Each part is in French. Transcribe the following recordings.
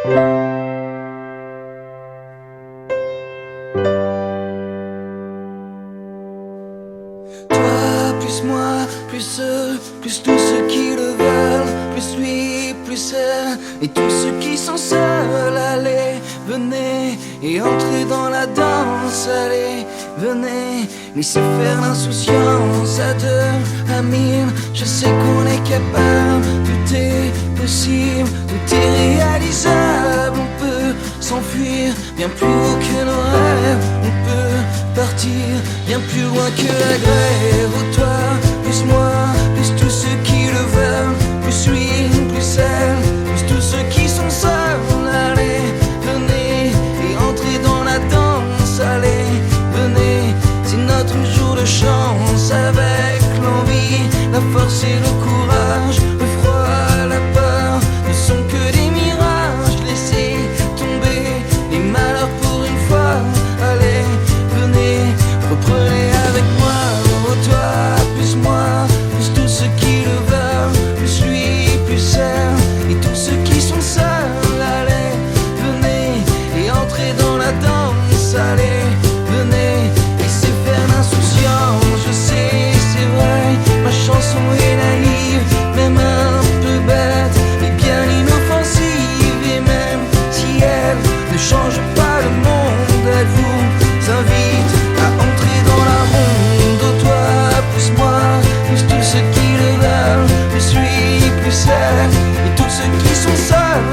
Toi, plus moi, plus eux, plus tous ceux qui le veulent, plus lui, plus elle, et tous ceux qui sont seuls. Allez, venez et entrez dans la danse. Allez, venez, laissez faire l'insouciance. À deux, à mille, je sais qu'on est capable. Tout est possible, tout est réalisable. On peut s'enfuir bien plus haut que nos rêves. On peut partir bien plus loin que la grève. Oh, toi, plus moi, plus tous ceux qui le veulent, plus lui, plus elle, plus tous ceux qui sont seuls. Allez, venez et entrez dans la danse. Allez, venez, c'est notre jour de chance. Avec l'envie, la force et le courage, le froid, la peur ne sont que des mirages. Laissez tomber les malheurs pour une fois. Allez, venez, reprenez avec moi. Oh, toi, plus moi, plus tous ceux qui le veulent, plus lui, plus elle, et tous ceux qui sont seuls. Allez, venez et entrez dans la danse. Allez, venez, laissez faire l'insouciance. Je sais, c'est vrai, ma chanson est naïve, même un peu bête, mais bien inoffensive. Et même si elle ne change pas le monde, elle vous invite à entrer dans la ronde. Oh, toi, plus moi, plus tous ceux qui le veulent, plus lui, plus elle, et tous ceux qui sont seuls.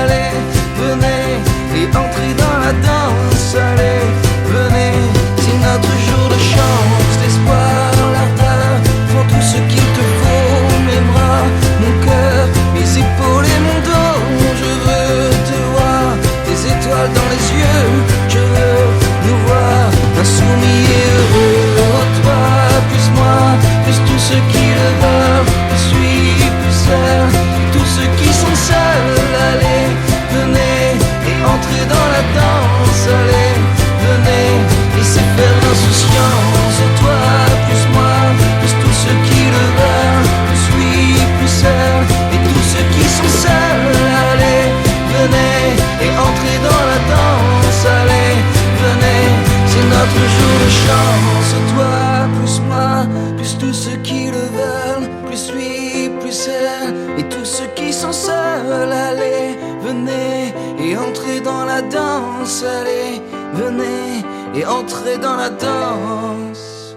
Allez, venez et entrez dans la danse. Allez, venez, c'est notre jour de chance. L'espoir, l'ardeur, font tout ce qu'il te faut. Mes bras, mon cœur, mes épaules et mon dos. Je veux te voir, des étoiles dans les yeux. Je veux nous voir insoumis et heureux. Oh, toi, plus moi, plus tous ceux qui le veulent, plus lui, plus elle, tous ceux qui sont seuls. Allez, venez et entrez dans la danse. Allez, venez, laissez faire l'insouciance. Oh, toi, plus moi, plus tous ceux qui le veulent, plus lui, plus elle, et tous ceux qui sont seuls. Allez, venez et entrez dans la danse. Allez, venez, c'est notre jour de chance. Oh, toi, plus moi, plus tous ceux qui le veulent, plus lui, plus elle, et tous ceux qui sont seuls. Allez, venez et entrez dans la danse. Allez, venez et entrez dans la danse.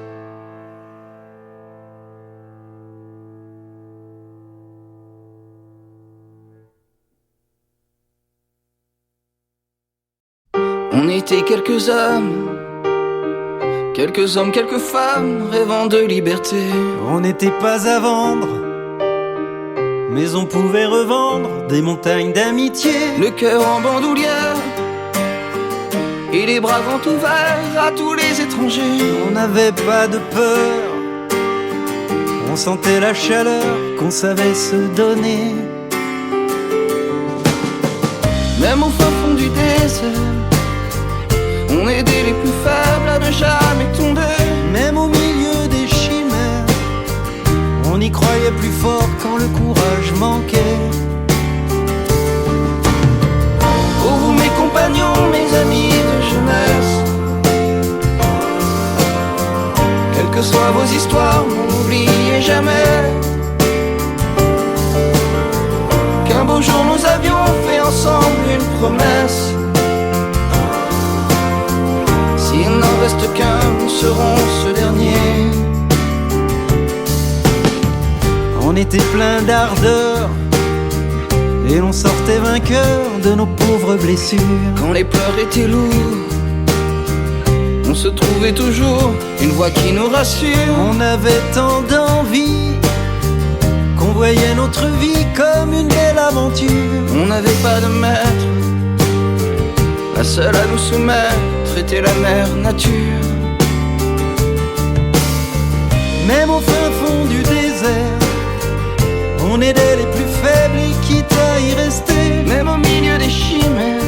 On était quelques hommes, quelques femmes rêvant de liberté. On n'était pas à vendre, mais on pouvait revendre des montagnes d'amitié. Le cœur en bandoulière et les bras grands ouverts à tous les étrangers. On n'avait pas de peur, on sentait la chaleur qu'on savait se donner. Même au fin fond du désert, on aidait les plus faibles à ne jamais tomber. Même au milieu des chimères, on y croyait plus fort quand le courage manquait. Oh, vous mes compagnons, mes amis de jeunesse, quelles que soient vos histoires, n'oubliez jamais qu'un beau jour nous avions fait ensemble une promesse. S'il n'en reste qu'un, nous serons ce dernier. On était plein d'ardeur et l'on sortait vainqueur de nos pauvres blessures. Quand les pleurs étaient lourds, on se trouvait toujours une voix qui nous rassure. On avait tant d'envie qu'on voyait notre vie comme une belle aventure. On n'avait pas de maître, la seule à nous soumettre était la mère nature. Même au fin fond du désert, on aidait les plus faibles et quitte à y rester. Même au milieu des chimères,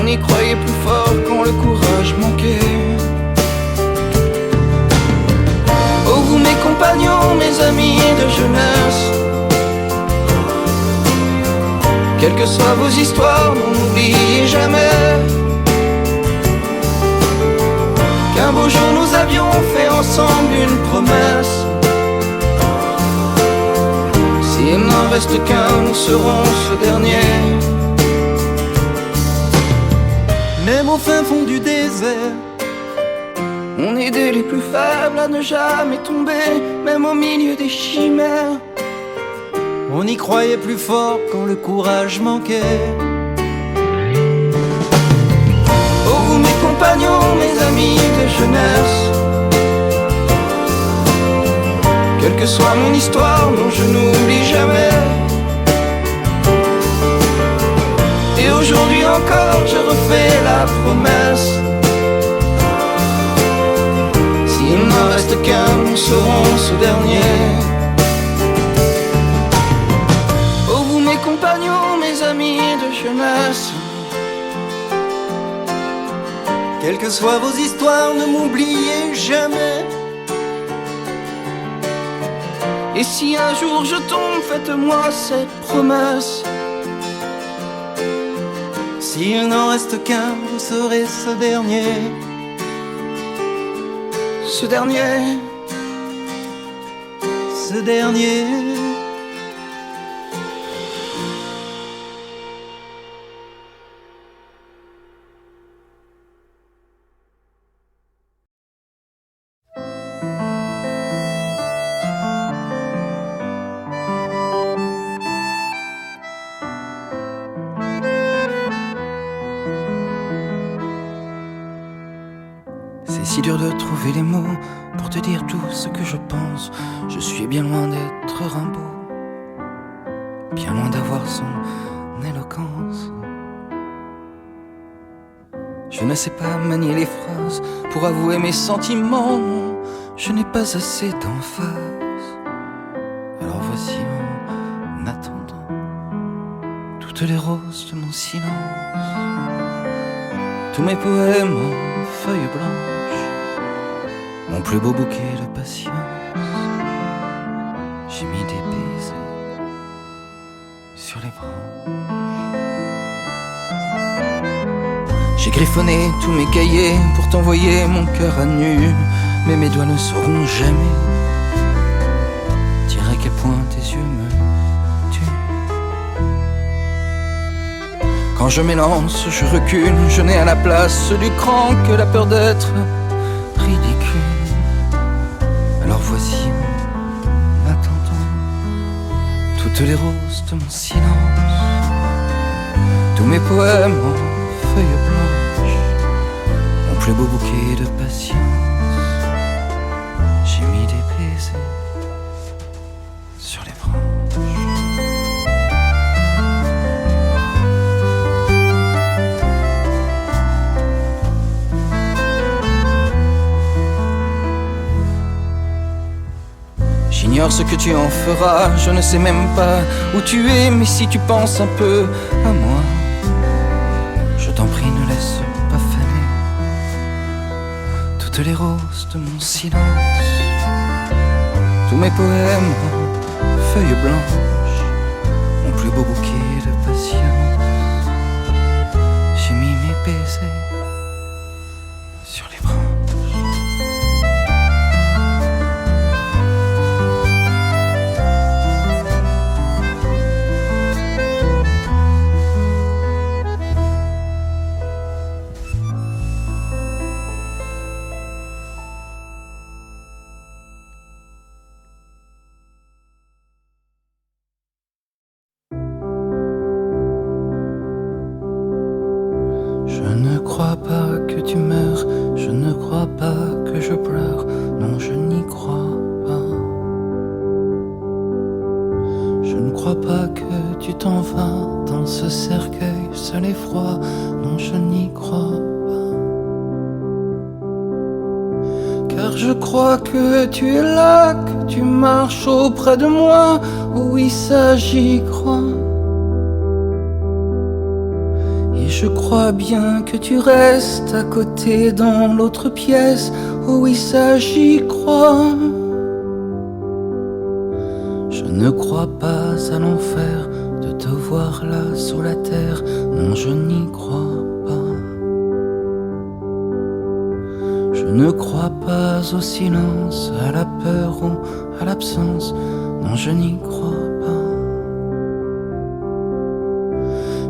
on y croyait plus fort quand le courage manquait. Oh, vous mes compagnons, mes amis de jeunesse, Quelles que soient vos histoires, n'oubliez jamais qu'un beau jour nous avions fait ensemble une promesse. S'il n'en reste qu'un, nous serons ce dernier. Même au fin fond du désert, on est des les plus faibles à ne jamais tomber, même au milieu des chimères. on y croyait plus fort quand le courage manquait. Oh vous mes compagnons, mes amis de jeunesse, quelle que soit mon histoire, non je n'oublie jamais. Et aujourd'hui encore je refais la promesse, s'il n'en reste qu'un, nous serons ce dernier. Oh vous mes compagnons, mes amis de jeunesse, Quelles que soient vos histoires, ne m'oubliez jamais. et si un jour je tombe, faites-moi cette promesse, S'il n'en reste qu'un, vous serez ce dernier. ce dernier. Ce dernier. C'est si dur de trouver les mots pour te dire tout ce que je pense. Je suis bien loin d'être Rimbaud, bien loin d'avoir son éloquence. Je ne sais pas manier les phrases pour avouer mes sentiments, non, je n'ai pas assez d'emphase. Alors voici en attendant toutes les roses de mon silence, tous mes poèmes en feuilles blanches, mon plus beau bouquet de patience. J'ai mis des baisers sur les branches. J'ai griffonné tous mes cahiers pour t'envoyer mon cœur à nu, mais mes doigts ne sauront jamais dire à quel point tes yeux me tuent. Quand je m'élance, je recule, je n'ai à la place du cran que la peur d'être ridicule. Alors voici en attendant toutes les roses de mon silence, tous mes poèmes en feuilles blanches, mon plus beau bouquet de patience. J'ai mis des baisers sur les branches. J'ignore ce que tu en feras, je ne sais même pas où tu es, mais si tu penses un peu à moi, je t'en prie ne laisse pas faner toutes les roses de mon silence, tous mes poèmes en feuilles blanches, mon plus beau bouquet de patience. J'ai mis mes baisers sur les branches. Je ne crois pas que tu meurs, je ne crois pas que je pleure, non je n'y crois pas. Je ne crois pas que tu t'en vas dans ce cercueil seul et froid, non je n'y crois pas. Car je crois que tu es là, que tu marches auprès de moi, oui ça j'y crois. Et je crois bien que tu restes à côté dans l'autre pièce, oh oui ça j'y crois. Je ne crois pas à l'enfer de te voir là sous la terre, non je n'y crois pas. Je ne crois pas au silence, à la peur ou à l'absence, non je n'y crois pas.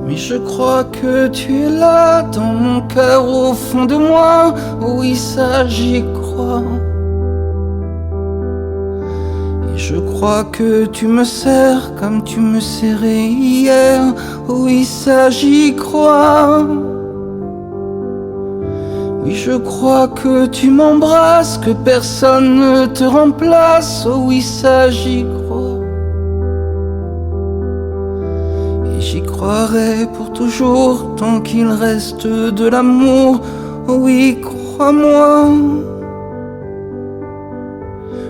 Mais je crois que tu es là, dans mon cœur, au fond de moi. Oui, ça j'y crois. Et je crois que tu me serres comme tu me serrais hier. Oui, ça j'y crois. Oui, je crois que tu m'embrasses, que personne ne te remplace. Oh oui, ça j'y crois. J'y croirai pour toujours, tant qu'il reste de l'amour. Oh oui, crois-moi.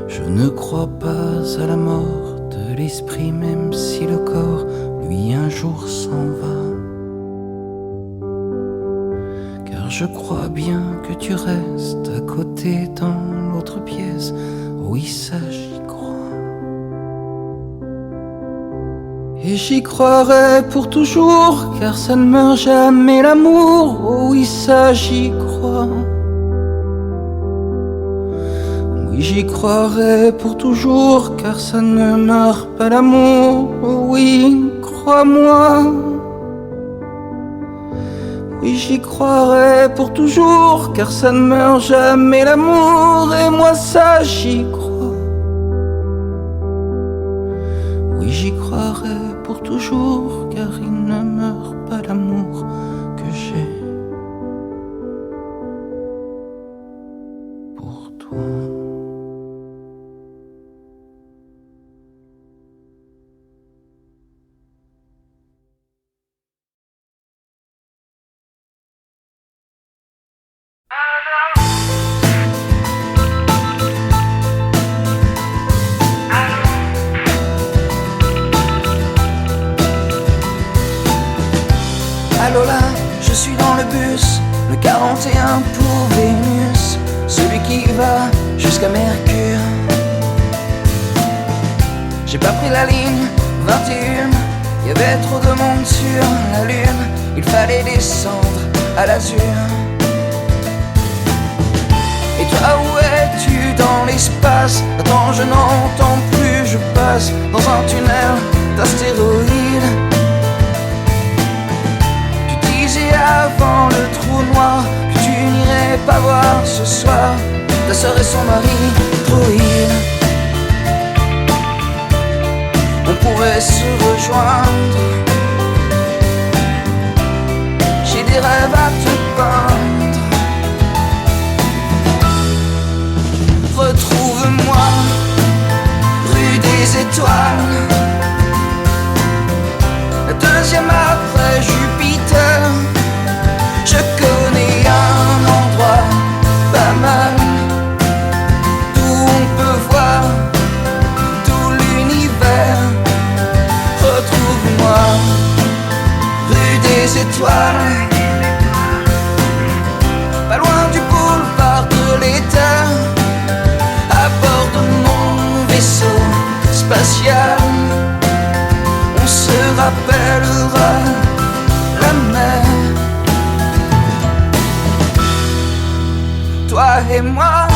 Je ne crois pas à la mort de l'esprit, même si le corps, lui, un jour s'en va. Car je crois bien que tu restes à côté dans l'autre pièce. Oui, ça j'y crois. Et j'y croirai pour toujours, car ça ne meurt jamais l'amour. Oh oui, ça j'y crois. Oui, j'y croirai pour toujours, car ça ne meurt pas l'amour. Oh oui, crois-moi. Oui, j'y croirai pour toujours, car ça ne meurt jamais l'amour. Et moi ça j'y crois. Oui, j'y croirai pour toujours, car il ne meurt pas l'amour que j'ai pour toi. Allô là, je suis dans le bus, le 41 pour Vénus, celui qui va jusqu'à Mercure. J'ai pas pris la ligne 21, y avait trop de monde sur la lune, il fallait descendre à l'azur. Et toi où es-tu dans l'espace? Attends, je n'entends plus, je passe dans un tunnel d'astéroïdes. Avant le trou noir que tu n'irais pas voir ce soir ta sœur et son mari droïde. On pourrait se rejoindre. J'ai des rêves à te peindre. Retrouve-moi rue des Étoiles, la deuxième après Jupiter. Je connais un endroit pas mal, d'où on peut voir tout l'univers. Retrouve-moi rue des Étoiles, pas loin du boulevard de l'État, à bord de mon vaisseau spatial. On se rappellera la mer. Toi et moi,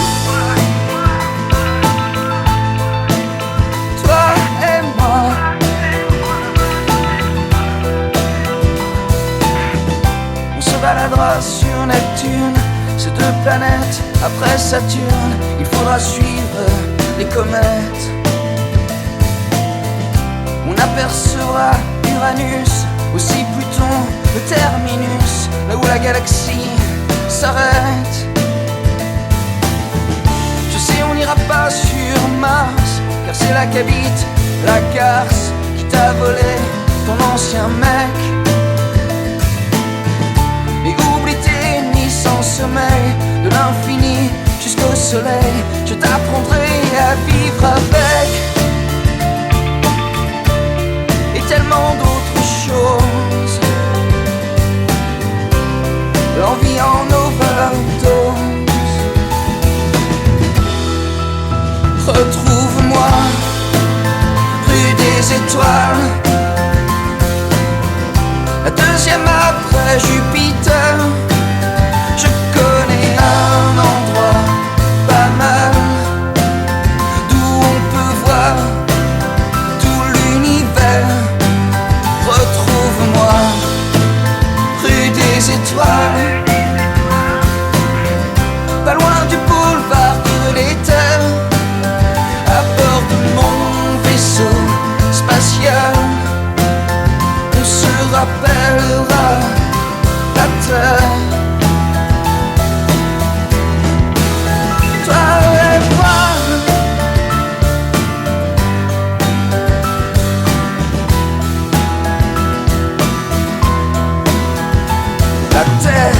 toi et moi. On se baladera sur Neptune, ces deux planètes après Saturne. Il faudra suivre les comètes. On apercevra Uranus, aussi Pluton, le terminus, là où la galaxie s'arrête. On n'ira pas sur Mars, car c'est là qu'habite la garce qui t'a volé ton ancien mec. Et oublie tes nuits sans sommeil, de l'infini jusqu'au soleil. Je t'apprendrai à vivre avec, et tellement d'autres choses. L'envie en overdose. Retrouve-moi rue des Étoiles, deuxième après Jupiter. Je connais un endroit pas mal d'où on peut voir tout l'univers. Retrouve-moi rue des Étoiles, pas loin du boulevard de l'éther, à bord de mon vaisseau spatial. On se rappellera la terre, toi et moi. La terre.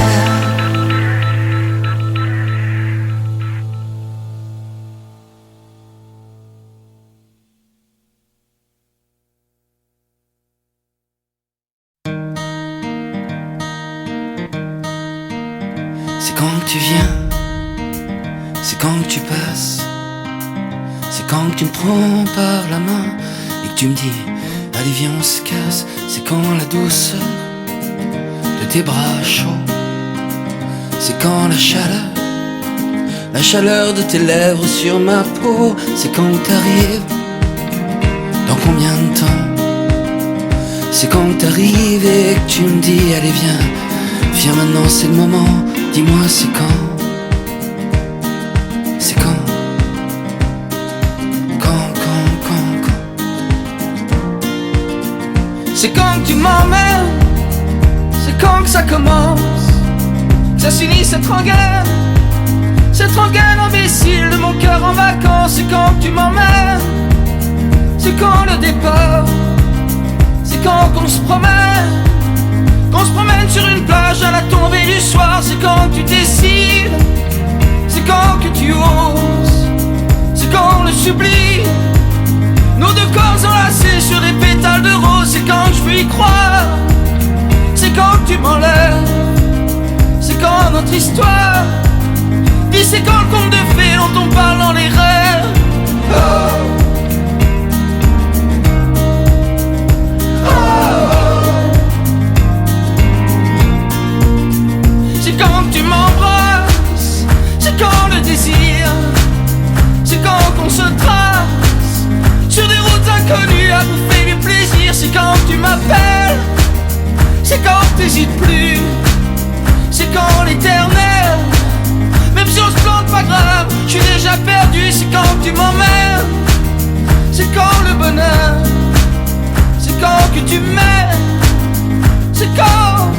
C'est quand que tu viens, c'est quand que tu passes, c'est quand que tu me prends par la main et que tu me dis allez viens on se casse. C'est quand la douceur de tes bras chauds, c'est quand la chaleur de tes lèvres sur ma peau. C'est quand t'arrives, dans combien de temps? C'est quand t'arrives et que tu me dis allez viens maintenant c'est le moment. Dis-moi c'est quand? C'est quand? C'est quand que tu m'emmènes, c'est quand que ça commence, que ça s'unit cette rengaine imbécile de mon cœur en vacances. C'est quand que tu m'emmènes, c'est quand le départ, c'est quand qu'on se promène sur une plage à la tombée du soir. C'est quand tu décides, c'est quand que tu oses, c'est quand le sublime, nos deux corps enlacés sur des pétales de rose. C'est quand je peux y croire, c'est quand tu m'enlèves, c'est quand notre histoire dit c'est quand le conte de fées dont on parle dans les rêves. C'est quand tu m'embrasses, c'est quand le désir, c'est quand qu'on se trace sur des routes inconnues à bouffer du plaisir. C'est quand tu m'appelles, c'est quand t'hésites plus, c'est quand l'éternel, même si on se plante pas grave, je suis déjà perdu. C'est quand tu m'emmènes, c'est quand le bonheur, c'est quand que tu m'aimes, c'est quand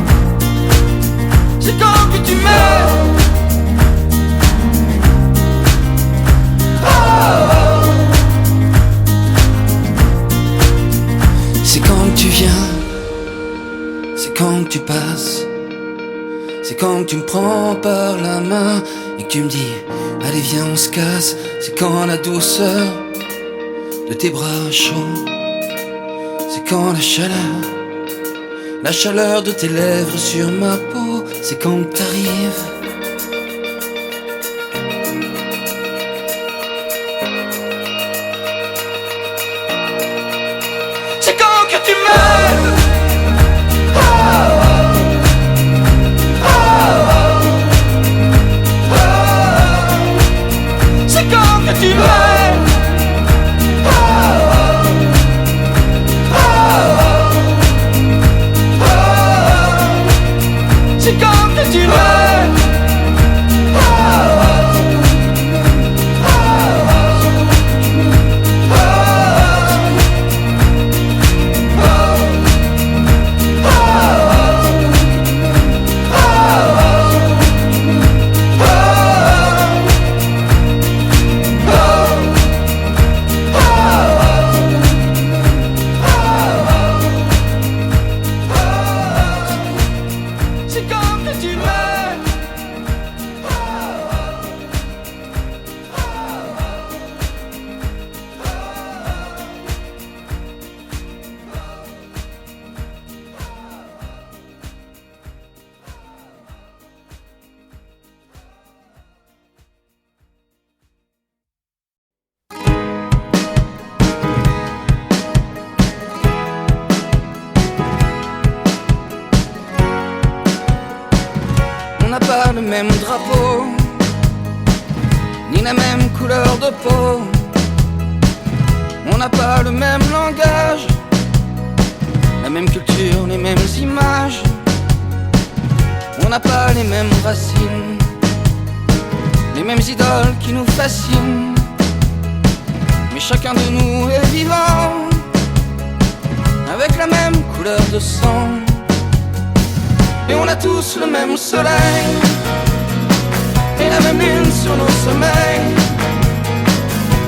que tu m'aimes. C'est quand que tu viens, c'est quand que tu passes, c'est quand que tu me prends par la main et que tu me dis allez viens on se casse. C'est quand la douceur de tes bras chauds, c'est quand la chaleur de tes lèvres sur ma peau. C'est quand que t'arrives, c'est quand que tu m'aimes. C'est quand que tu m'aimes. C'est quand que tu m'aimes. pas le même drapeau, ni la même couleur de peau. On n'a pas le même langage, la même culture, les mêmes images. On n'a pas les mêmes racines, les mêmes idoles qui nous fascinent. Mais chacun de nous est vivant, avec la même couleur de sang. Et on a tous le même soleil, et la même lune sur nos sommeils.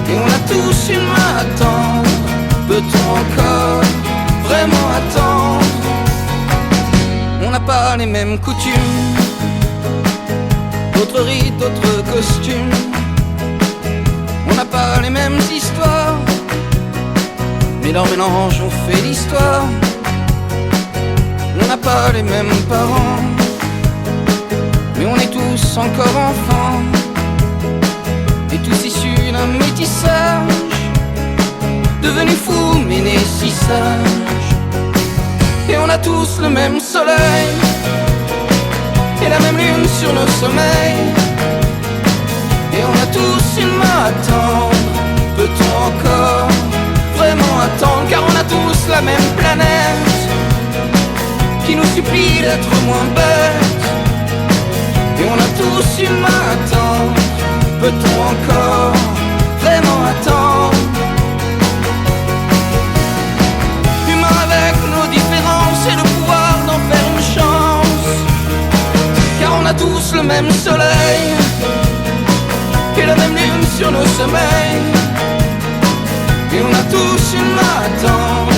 Et on a tous une main à tendre. Peut-on encore vraiment attendre? On n'a pas les mêmes coutumes, d'autres rites, d'autres costumes. On n'a pas les mêmes histoires, mais leur mélange ont fait l'histoire. On n'a pas les mêmes parents, mais on est tous encore enfants, et tous issus d'un métissage, devenus fous mais nés si sages. Et on a tous le même soleil, et la même lune sur nos sommeils. Et on a tous une main à tendre. Peut-on encore vraiment attendre? Car on a tous la même planète qui nous supplie d'être moins bêtes. Et on a tous une main à tendre. Peut-on encore vraiment attendre? Humains avec nos différences et le pouvoir d'en faire une chance. Car on a tous le même soleil et la même lune sur nos sommeils. Et on a tous une main à tendre.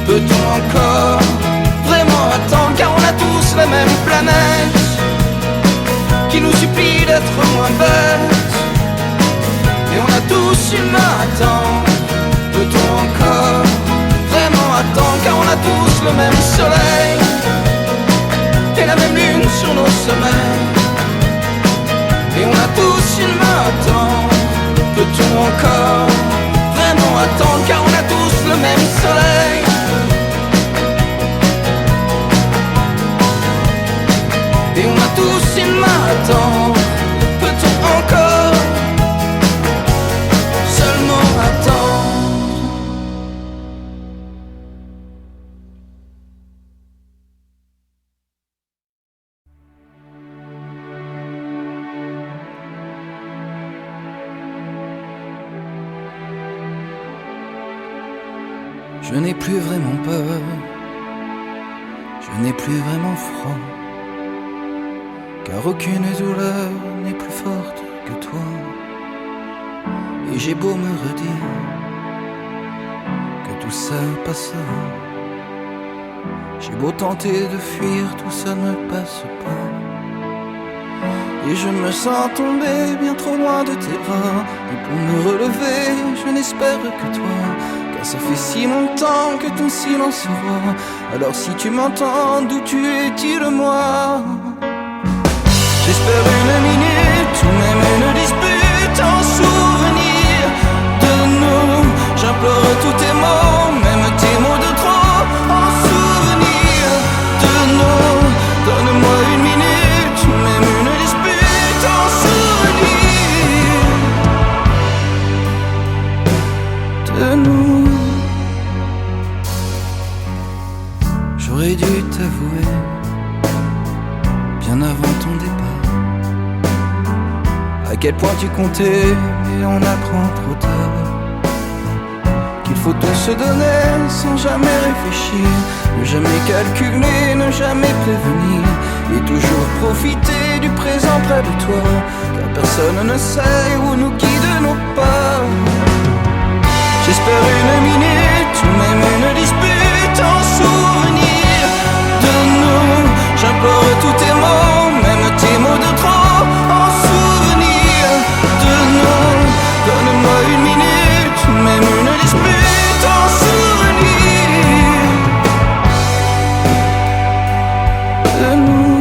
Peut-on encore vraiment attendre? Car on a tous la même planète qui nous supplie d'être moins bêtes. Et on a tous une main à tendre. Peut-on encore vraiment attendre? Car on a tous le même soleil et la même lune sur nos sommeils. Et on a tous une main à tendre. Peut-on encore vraiment attendre? Car on a tous le même soleil. Et on a tous une main à tendre. Peut-on encore seulement attendre? Je n'ai plus vraiment peur, je n'ai plus vraiment froid, car aucune douleur n'est plus forte que toi. Et j'ai beau me redire que tout ça passera, j'ai beau tenter de fuir, tout ça ne passe pas. Et je me sens tomber bien trop loin de tes bras. Et pour me relever, je n'espère que toi, car ça fait si longtemps que ton silence est roi. Alors si tu m'entends, d'où tu es, dis-le-moi. J'espère une minute ou même une dispute en souvenir de nous. J'implore tous tes mots, même tes mots de trop, en souvenir de nous. Donne-moi une minute ou même une dispute en souvenir de nous. J'aurais dû t'avouer bien avant ton départ à quel point tu comptais, mais on apprend trop tard qu'il faut tout se donner sans jamais réfléchir, ne jamais calculer, ne jamais prévenir, et toujours profiter du présent près de toi, car personne ne sait où nous guident nos pas. J'espère une minute ou même une dispute en souvenir de nous. J'implore tous tes mots, même tes mots de trop, en souvenir de nous. Donne-moi une minute ou même une dispute en souvenir de nous.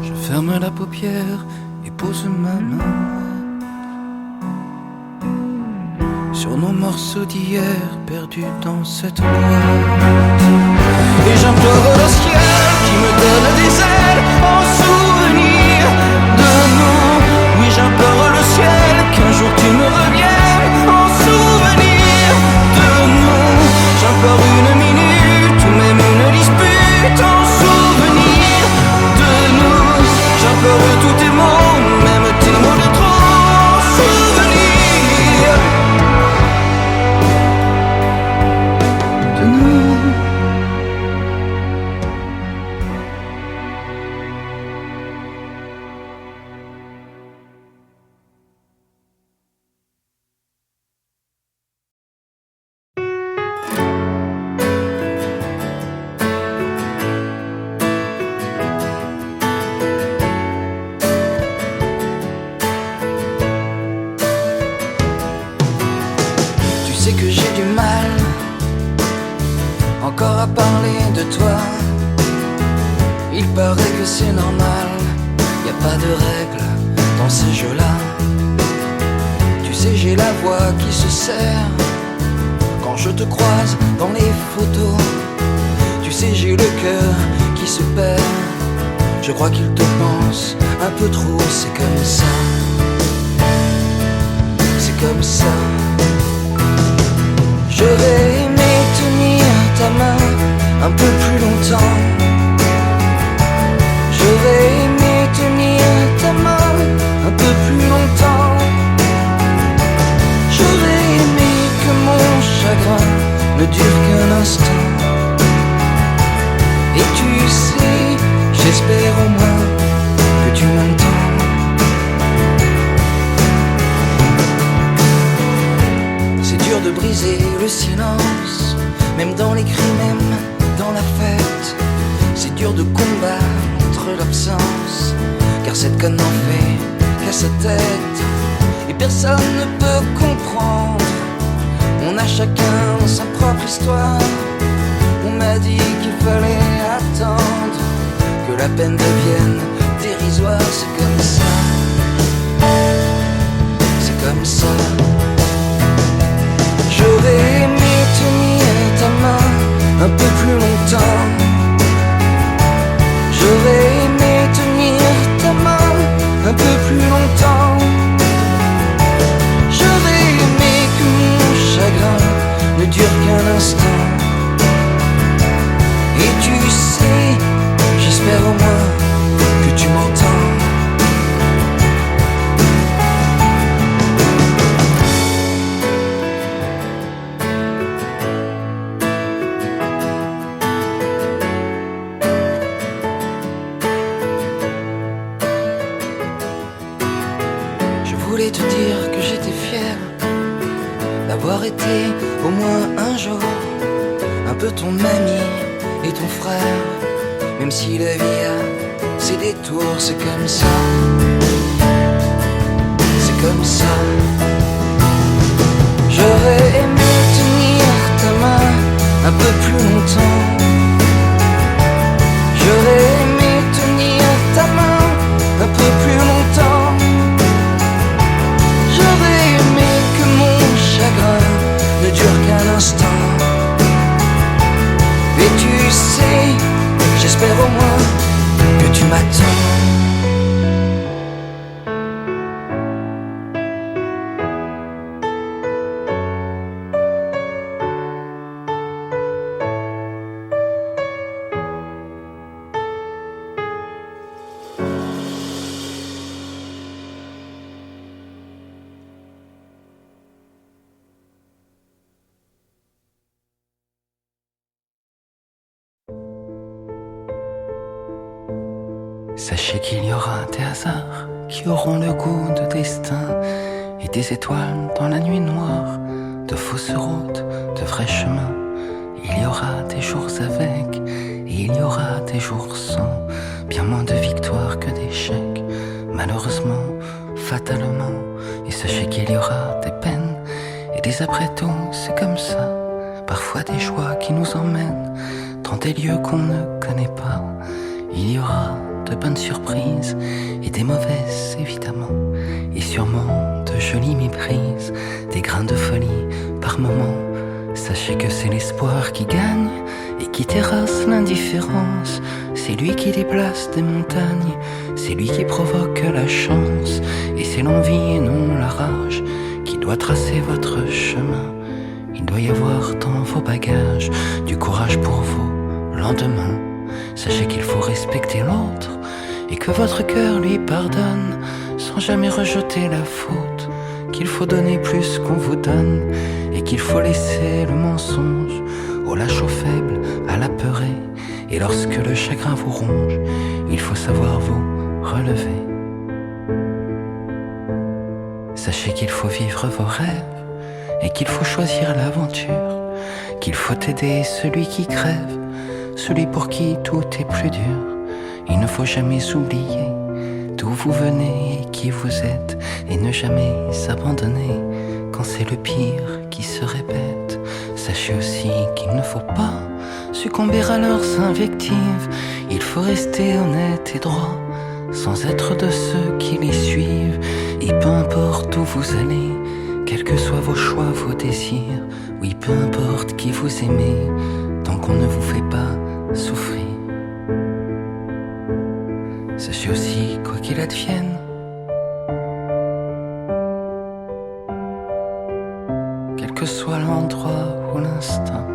Je ferme la paupière et pose ma main sur nos morceaux d'hier perdus dans cette boîte. Et j'implore le ciel qui me donne des ailes en souvenir de nous. Oui, j'implore le ciel qu'un jour tu me reviennes en souvenir de nous. J'implore une minute ou même une dispute en souvenir de nous. J'implore tous tes mots, même tes mots de trop en souvenir de nous. Tu sais que j'ai du mal encore à parler de toi. Il paraît que c'est normal, y a pas de règles dans ces jeux-là. Tu sais, j'ai la voix qui se serre quand je te croise dans les photos. Tu sais, j'ai le cœur qui se perd. Je crois qu'il te pense un peu trop, c'est comme ça. C'est comme ça. J'aurais aimé tenir ta main un peu plus longtemps. J'aurais aimé tenir ta main un peu plus longtemps. J'aurais aimé que mon chagrin ne dure qu'un instant. Et tu sais, j'espère au moins que tu m'entends. C'est dur de briser le silence, même dans les cris, même dans la fête. C'est dur de combattre l'absence, car cette conne n'en fait qu'à sa tête. Et personne ne peut comprendre, on a chacun sa propre histoire. On m'a dit qu'il fallait attendre que la peine devienne dérisoire. C'est comme ça. C'est comme ça. J'aurais aimé tenir ta main un peu plus longtemps. J'aurais aimé tenir ta main un peu plus longtemps. J'aurais aimé que mon chagrin ne dure qu'un instant. Et tu sais, j'espère au moins que tu m'entends. Je voulais te dire que j'étais fier d'avoir été au moins un jour un peu ton ami et ton frère. Même si la vie a ses détours, c'est comme ça. C'est comme ça. J'aurais aimé tenir ta main un peu plus longtemps. J'aurais aimé tenir ta main un peu plus longtemps. J'aurais aimé que mon chagrin ne dure qu'un instant. Et tu sais, j'espère au moins que tu m'attends. Sachez qu'il y aura des hasards qui auront le goût de destin et des étoiles dans la nuit noire, de fausses routes, de vrais chemins. Il y aura des jours avec et il y aura des jours sans, bien moins de victoires que d'échecs, malheureusement, fatalement. Et sachez qu'il y aura des peines et des après-tout, c'est comme ça. Parfois des joies qui nous emmènent dans des lieux qu'on ne connaît pas. Il y aura de bonnes surprises et des mauvaises évidemment, et sûrement de jolie méprise, des grains de folie par moments. Sachez que c'est l'espoir qui gagne et qui terrasse l'indifférence. C'est lui qui déplace des montagnes, c'est lui qui provoque la chance. Et c'est l'envie et non la rage qui doit tracer votre chemin. Il doit y avoir dans vos bagages du courage pour vos lendemains. Sachez qu'il faut respecter l'autre et que votre cœur lui pardonne sans jamais rejeter la faute. Qu'il faut donner plus qu'on vous donne et qu'il faut laisser le mensonge au lâche, au faible, à l'apeuré. Et lorsque le chagrin vous ronge, il faut savoir vous relever. Sachez qu'il faut vivre vos rêves et qu'il faut choisir l'aventure, qu'il faut aider celui qui crève, celui pour qui tout est plus dur. Il ne faut jamais oublier d'où vous venez et qui vous êtes, et ne jamais s'abandonner quand c'est le pire qui se répète. Sachez aussi qu'il ne faut pas succomber à leurs invectives. Il faut rester honnête et droit, sans être de ceux qui les suivent. Et peu importe où vous allez, quels que soient vos choix, vos désirs, oui, peu importe qui vous aimez, tant qu'on ne vous fait pas souffrir. Sachez aussi, quoi qu'il advienne, quel que soit l'endroit ou l'instant,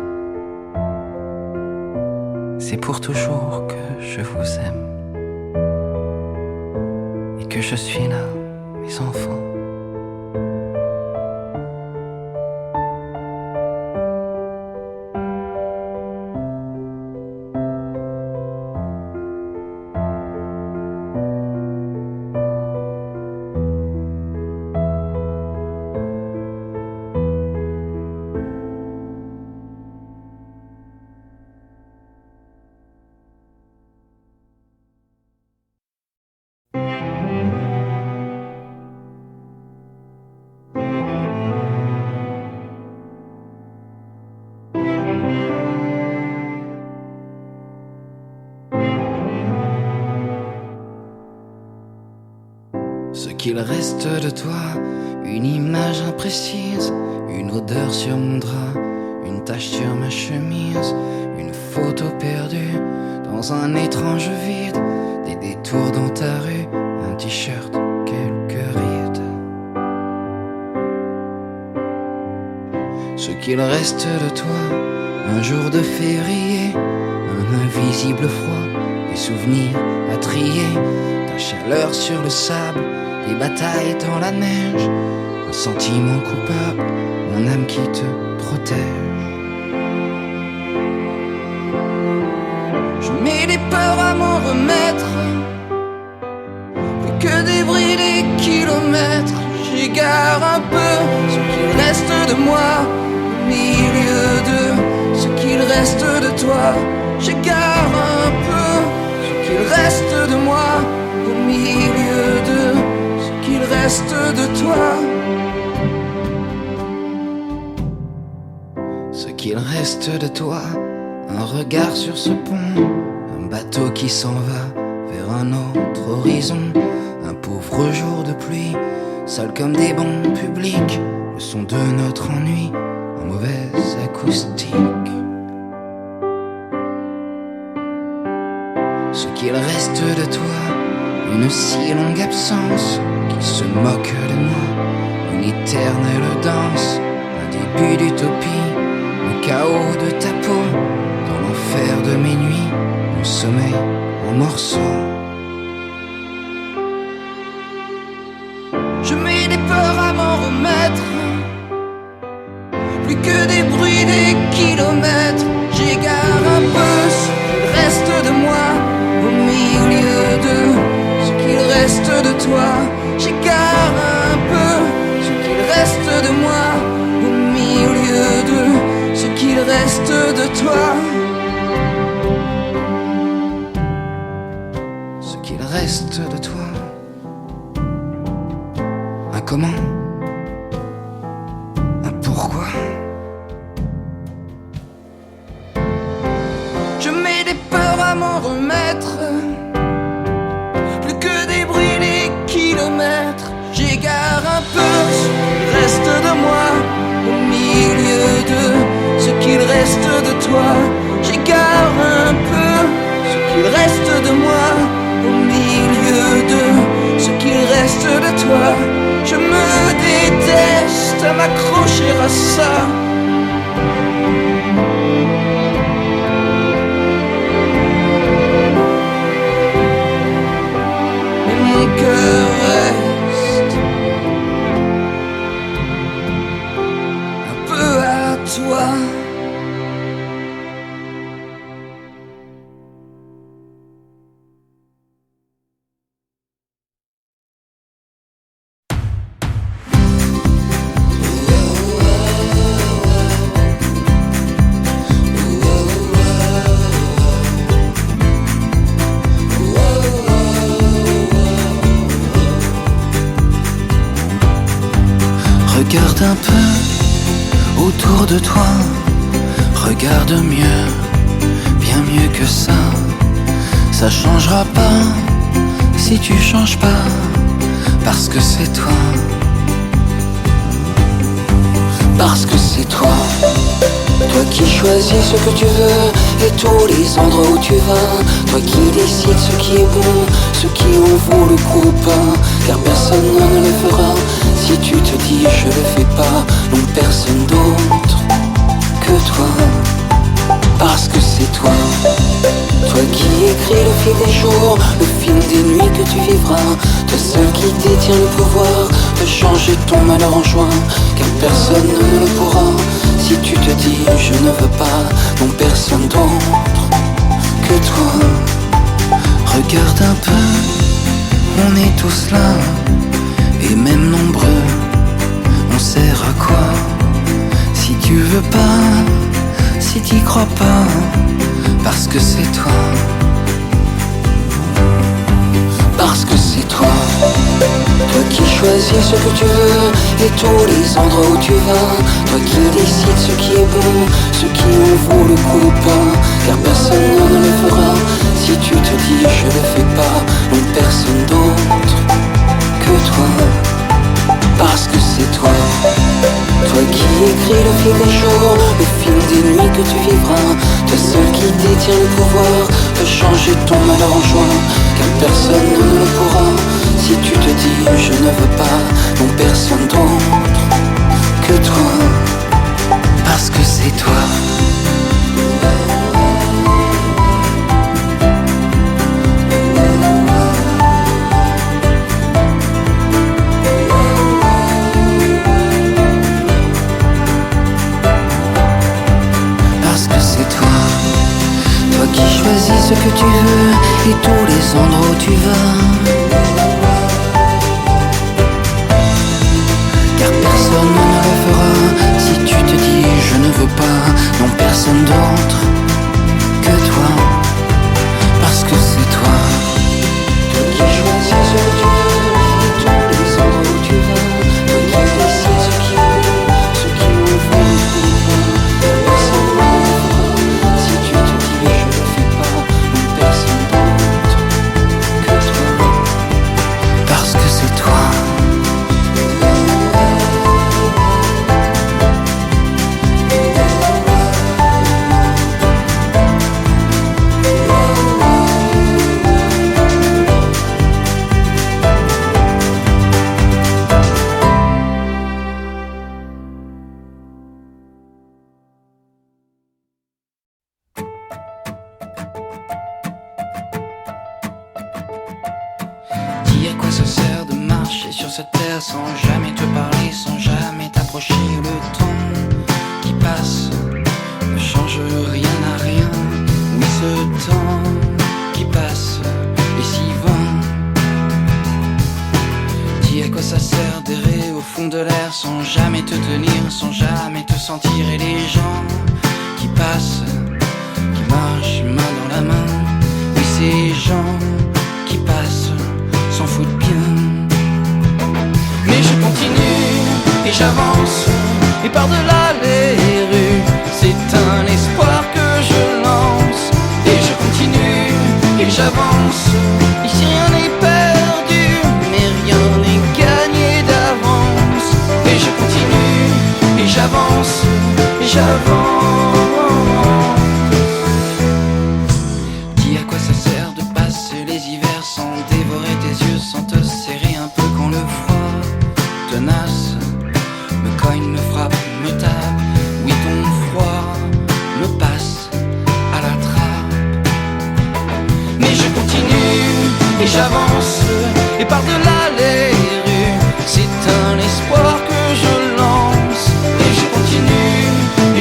c'est pour toujours que je vous aime et que je suis là, mes enfants. Ce qu'il reste de toi, une image imprécise, une odeur sur mon drap, une tache sur ma chemise, une photo perdue dans un étrange vide, des détours dans ta rue, un t-shirt, quelques rides. Ce qu'il reste de toi, un jour de février, un invisible froid, des souvenirs à trier, ta chaleur sur le sable, des batailles dans la neige, un sentiment coupable, mon âme qui te protège. Je mets des peurs à m'en remettre, plus que des bris, des kilomètres. J'égare un peu ce qu'il reste de moi, au milieu de ce qu'il reste de toi. J'égare un peu ce qu'il reste de moi, au milieu de ce qu'il reste de toi. Ce qu'il reste de toi, un regard sur ce pont, un bateau qui s'en va vers un autre horizon, un pauvre jour de pluie, seul comme des bancs publics, le son de notre ennui, en mauvaise acoustique. Ce qu'il reste de toi, une si longue absence qui se moque de moi, une éternelle danse, un début d'utopie, le chaos de ta peau, dans l'enfer de mes nuits, mon sommeil en morceaux. Je mets des peurs à m'en remettre, plus que des bruits, des kilomètres. J'égare un peu ce qu'il reste de moi, au milieu de ce qu'il reste de toi. J'égare un peu ce qu'il reste de moi, au milieu de ce qu'il reste de toi. Ce qu'il reste de toi. Un comment, un pourquoi. Je mets des peurs à m'en remettre, plus que des bruits, des kilomètres. reste de toi. J'écarte un peu ce qu'il reste de moi. Au milieu de ce qu'il reste de toi, je me déteste à m'accrocher à ça. Mais mon cœur reste un peu à toi. Regarde un peu autour de toi, regarde mieux, bien mieux que ça. Ça changera pas si tu changes pas, parce que c'est toi. Parce que c'est toi, toi qui choisis ce que tu veux et tous les endroits où tu vas. Toi qui décides ce qui est bon, ce qui en vaut le coup pas. Car personne ne le fera si tu te dis je le fais pas. Non, personne d'autre que toi. Parce que c'est toi, toi qui écris le fil des jours, le fil des nuits que tu vivras. Toi seul qui détient le pouvoir de changer ton malheur en joie. Car personne ne le pourra si tu te dis je ne veux pas. Non, personne d'autre que toi. Regarde un peu, on est tous là, et même nombreux. On sert à quoi si tu veux pas, si t'y crois pas, parce que c'est toi. Parce que c'est toi, toi qui choisis ce que tu veux et tous les endroits où tu vas. Toi qui décides ce qui est bon, ce qui en vaut le coup pas. Car personne ne le fera si tu te dis je le fais pas. Non, personne d'autre que toi. Parce que c'est toi, toi qui écris le fil des jours, le fil des nuits que tu vivras. Toi seul qui détient le pouvoir de changer ton malheur en joie. Car personne ne le pourra si tu te dis je ne veux pas. Non, personne d'autre que toi. Parce que c'est toi. Choisis ce que tu veux et tous les endroits où tu vas. Car personne ne le fera si tu te dis je ne veux pas. Non, personne d'autre que toi. Parce que c'est toi, toi qui choisis ce que tu veux et tous les endroits où tu vas. Toi qui décides ce qui est bon, ce qui en vaut le coup pas. Car personne ne le fera si tu te dis je le fais pas. Non, personne d'autre que toi. Parce que c'est toi. Dis à quoi ça sert de marcher sur cette terre sans jamais te parler, sans jamais t'approcher. Le temps qui passe ne change rien à rien. Oui, ce temps qui passe est si vain. Dis à quoi ça sert d'errer au fond de l'air sans jamais te tenir, sans jamais te sentir. Et les gens qui passent, qui marchent main dans la main. Oui, ces gens qui passent s'en foutent bien. Mais je continue et j'avance, et par-delà les rues, c'est un espoir que je lance. Et je continue et j'avance, ici rien n'est perdu, mais rien n'est gagné d'avance. Et je continue et j'avance, et j'avance.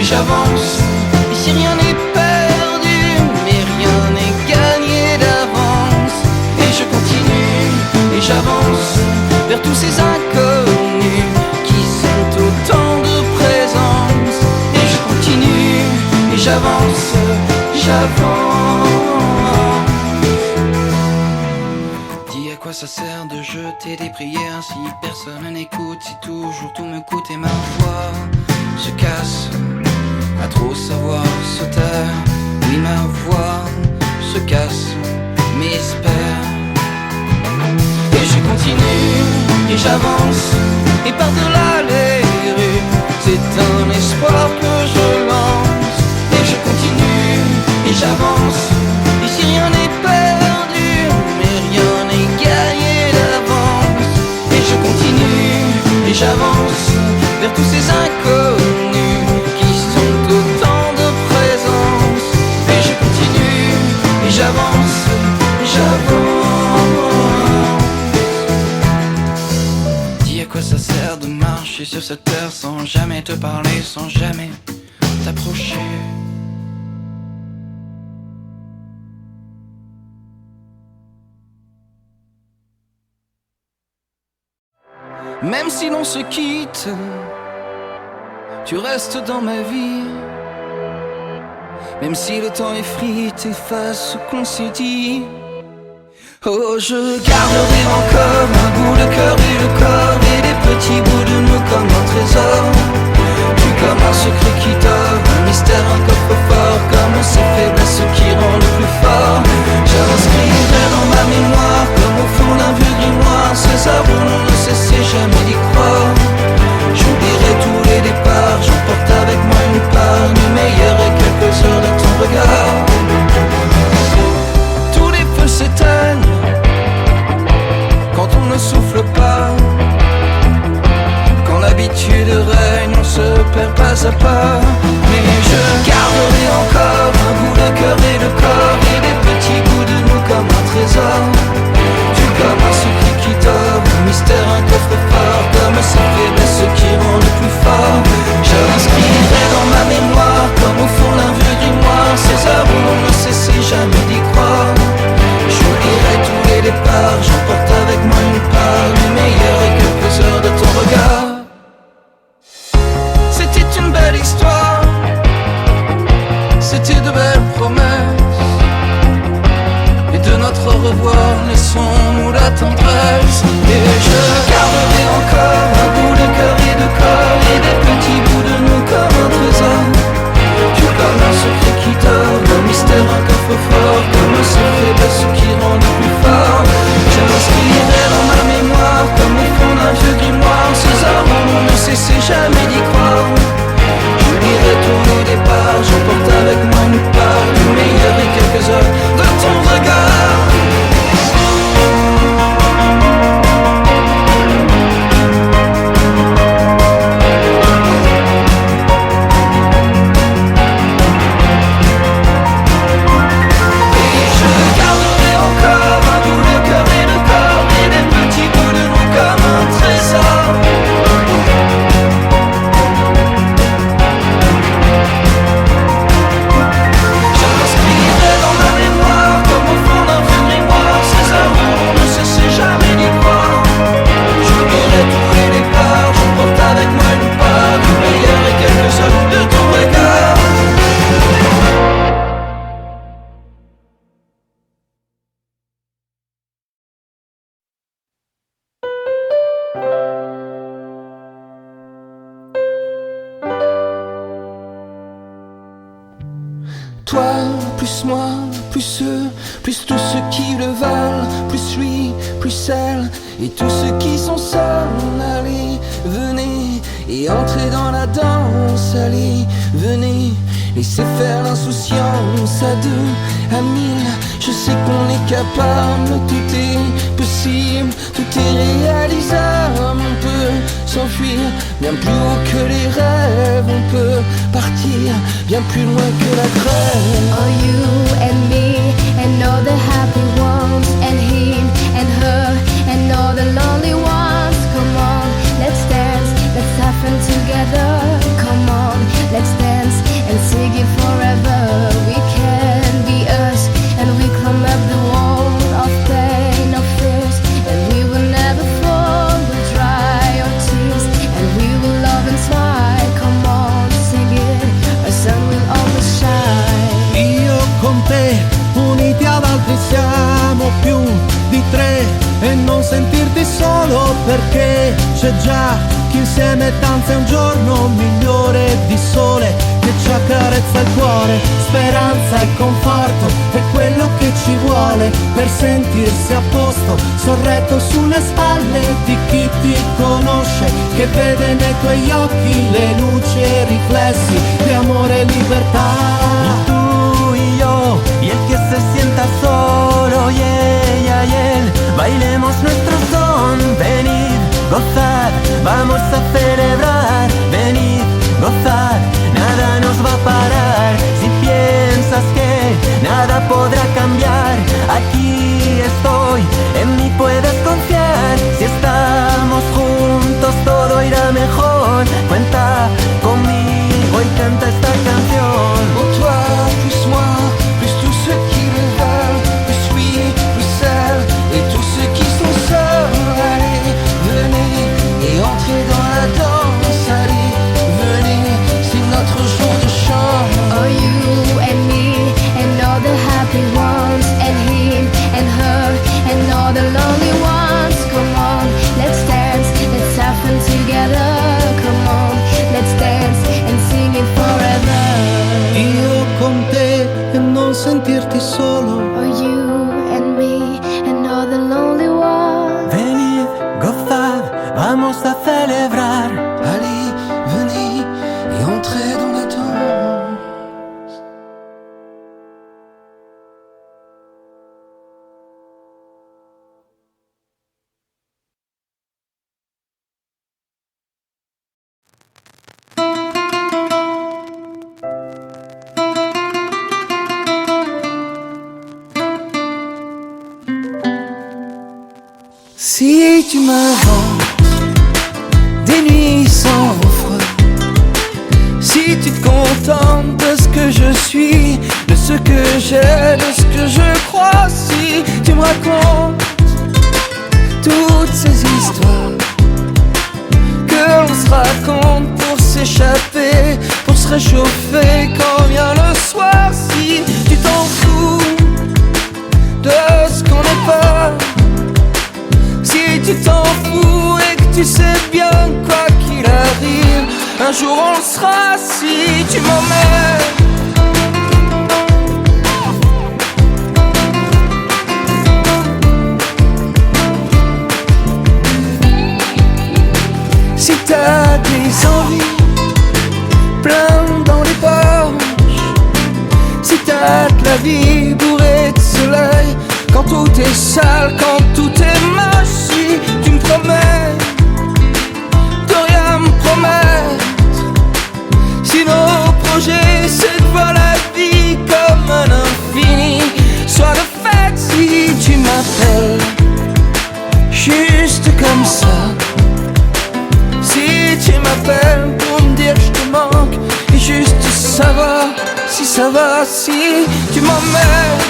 j'avance. Ici rien n'est perdu, mais rien n'est gagné d'avance. Et je continue, et j'avance vers tous ces inconnus qui sont autant de présence. Et je continue, et j'avance, j'avance. Dis à quoi ça sert de jeter des prières si personne n'écoute, si toujours tout me coûte et ma voix se casse à trop savoir se taire. Oui, ma voix se casse, mais espère. Et je continue, et j'avance, et par-delà les rues, c'est un espoir que je lance. Et je continue, et j'avance, ici rien n'est perdu, mais rien n'est gagné d'avance. Et je continue, et j'avance vers tous ces inconnus qui sont autant de présence. Et je continue, et j'avance, j'avance. Dis à quoi ça sert de marcher sur cette terre sans jamais te parler, sans jamais t'approcher. Même si l'on se quitte, tu restes dans ma vie. Même si le temps effrite, efface ce qu'on s'est dit. Oh, je garderai encore un bout de cœur et le corps et des petits bouts de nous comme un trésor. Tu comme un secret qui dort, un mystère, un coffre-fort, comme ces faiblesses qui rendent le plus fort. J'inscrirai dans ma mémoire, comme au fond d'un vieux grimoire, ces heures où l'on ne cessait jamais d'y croire. J'oublierai tous les départs, j'emporte avec moi une part du meilleur et quelques heures de ton regard. Tous les feux s'éteignent quand on ne souffle pas. Quand l'habitude règne, on se perd pas à pas. Mais je garderai encore un bout de cœur et de corps et des petits bouts de nous comme un trésor. Tu comme un secret qui dort, un mystère, un coffre-fort, comme ces faiblesses qui rendent le plus fort. Je l'inscrirai dans ma mémoire, comme au fond d'un vieux grimoire, ces heures où l'on ne cessait jamais d'y croire. J'oublierai tous les départs, j'emporte avec moi une part du meilleur et quelques heures de ton regard. C'était une belle histoire, c'était de belles promesses. Et de notre au revoir, laissons-nous la tendresse. Et je garderai encore un bout de cœur et de corps et des petits bouts de nous comme un trésor. Tu comme un secret qui dort, un mystère, un coffre-fort, comme ces faiblesses qui rendent le plus fort. Je m'inscrirai dans ma mémoire, comme au fond d'un vieux grimoire, ces heures où l'on ne cessait jamais d'y croire. J'oublierai tous les départs, j'emporte avec moi une part du meilleur et quelques heures de ton regard. Toi, plus moi, plus eux, plus tous ceux qui le veulent, plus lui, plus elle, et tous ceux qui sont seuls. Allez, venez, et entrez dans la danse. Allez, venez, laissez faire l'insouciance à deux, à mille. Je sais qu'on est capable, tout est possible, tout est réalisable. On peut s'enfuir bien plus haut que les rêves. On peut partir bien plus loin que la grève. Oh, you and me and all the happy ones, and him and her and all the lonely ones. Come on, let's dance, let's have fun together. Come on, let's dance. solo perché c'è già chi insieme danza un giorno migliore di sole che ci accarezza il cuore. Speranza e conforto è quello che ci vuole per sentirsi a posto, sorretto sulle spalle di chi ti conosce, che vede nei tuoi occhi le luci e i riflessi di amore e libertà. Tú y yo, y el que se sienta solo, y ella y él, bailemos nuestro son. Venid, gozad, vamos a celebrar. Venid, gozad, nada nos va a parar. Si piensas que nada podrá cambiar, aquí estoy, en mí puedes confiar. Si estamos juntos todo irá mejor. Cuenta conmigo y canta esta canción. Pour toi, plus moi, plus tous ceux qui le veulent, plus lui, plus elle, et tous ceux qui sont seuls. Allez, venez et entrez dans la danse. Allez, venez, c'est notre jour de chance. Oh, you and me and all the happy ones, and him and her and all the lonely ones. Come on, let's dance, let's have fun together. Come on, let's dance and sing it forever. Io con te e non sentirti solo. Oh, you and me and all the lonely ones. Venid, gozad, vamos a celebrar. Allez, venez et entrez dans la danse. Si tu m'inventes des nuits sans refrain, si tu te contentes de ce que je suis, de ce que j'ai, de ce que je crois, si tu me racontes toutes ces histoires que l'on se raconte pour s'échapper, pour se réchauffer quand vient le soir, si tu t'en fous de ce qu'on n'est pas, si tu t'en fous et que tu sais bien quoi qu'il arrive, un jour on le sera si tu m'emmènes. Si t'as des envies plein dans les poches, si t'as de la vie bourrée de soleil, quand tout est sale, quand tout est moche, si tu me promets de rien me promettre, si nos projets c'est de voir la vie comme un infini, sois de fête si tu m'appelles juste comme ça, si tu m'appelles pour me dire que je te manque et juste savoir si ça va, si tu m'emmènes.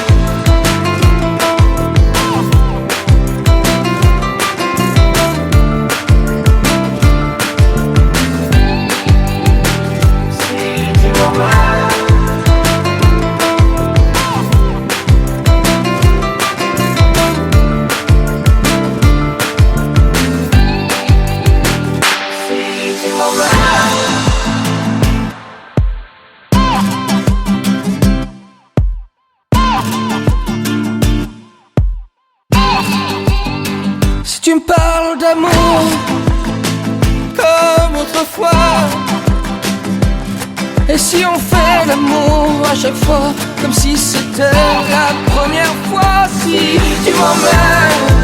Si tu me parles d'amour comme autrefois, et si on fait l'amour à chaque fois comme si c'était la première fois, si tu m'emmènes